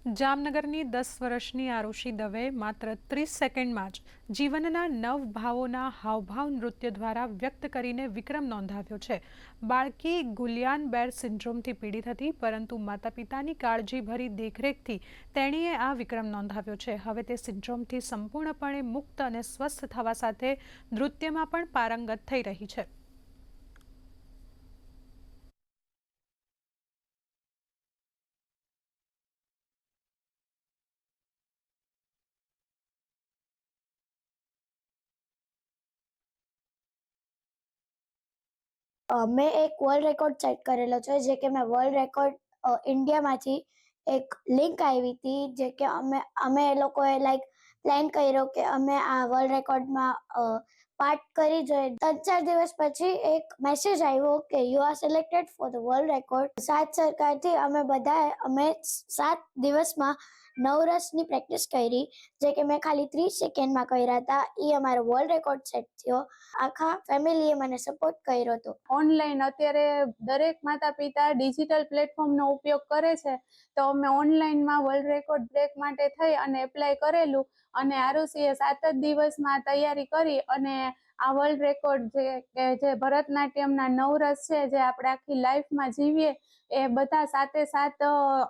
જામનગરની 10 વર્ષની આરુષિ દવે માત્ર 30 સેકન્ડમાં જ જીવનના નવ ભાવોના હાવભાવ નૃત્ય દ્વારા વ્યક્ત કરીને વિક્રમ નોંધાવ્યો છે. બાળકી ગુલિયાન બેર સિન્ડ્રોમથી પીડિત હતી, પરંતુ માતા પિતાની કાળજીભરી દેખરેખથી તેણીએ આ વિક્રમ નોંધાવ્યો છે. હવે તે સિન્ડ્રોમથી સંપૂર્ણપણે મુક્ત અને સ્વસ્થ થવા સાથે નૃત્યમાં પણ પારંગત થઈ રહી છે. મેં એક વર્લ્ડ રેકોર્ડ સેટ કરેલો છે, જે કે મેં વર્લ્ડ રેકોર્ડ ઇન્ડિયામાંથી એક લિંક આવી હતી, જે કે અમે એ લોકોએ લાઈક પ્લાન કર્યો કે અમે આ વર્લ્ડ રેકોર્ડમાં પાર્ટ કરી જોઈએ. 3-4 દિવસ પછી એક મેસેજ આવ્યો કે you are selected for the world record. સાત સરકારથી અમે 7 દિવસમાં 9 રસની પ્રેક્ટિસ કરી, જે કે મેં ખાલી 30 સેકન્ડમાં કર્યા હતા. એ અમારો વર્લ્ડ રેકોર્ડ સેટ થયો. આખા ફેમિલીએ મને સપોર્ટ કર્યો હતો. ઓનલાઈન અત્યારે દરેક માતા પિતા ડિજિટલ પ્લેટફોર્મનો ઉપયોગ કરે છે, તો અમે ઓનલાઈનમાં વર્લ્ડ રેકોર્ડ બ્રેક માટે થઈ અને એપ્લાય કરેલું, અને આરુષિએ 7 જ દિવસમાં તૈયારી કરી અને આ વર્લ્ડ રેકોર્ડ જે ભરતનાટ્યમના 9 રસ છે, જે આપણે આખી લાઈફમાં જીવીએ, એ બધા સાથે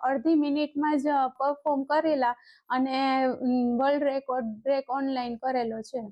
અડધી મિનિટમાં જ પરફોર્મ કરેલા અને વર્લ્ડ રેકોર્ડ બ્રેક ઓનલાઈન કરેલો છે.